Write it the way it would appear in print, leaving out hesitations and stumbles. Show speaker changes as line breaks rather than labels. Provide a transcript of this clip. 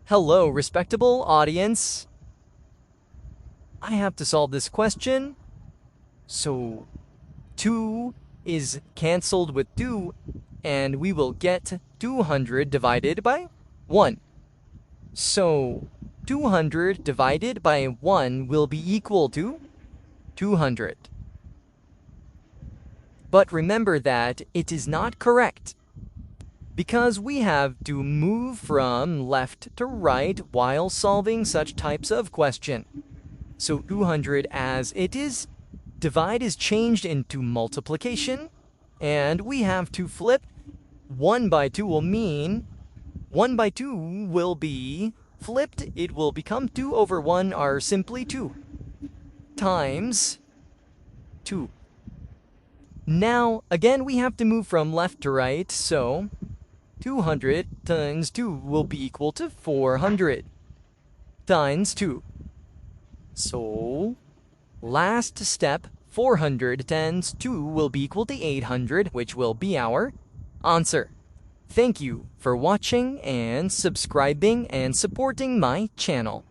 Hello, respectable audience. I have to solve this question. So 2 is cancelled with 2, and we will get 200 divided by 1. So 200 divided by 1 will be equal to 200. But remember that it is not correct, because we have to move from left to right while solving such types of question. So 200 as it is, divide is changed into multiplication, and we have to flip. 1 by 2 will mean 1 by 2 will be flipped. It will become 2 over 1 are simply 2 times 2. Now, again, we have to move from left to right, so 200 times 2 will be equal to 400 times 2. So, last step, 400 times 2 will be equal to 800, which will be our answer. Thank you for watching and subscribing and supporting my channel.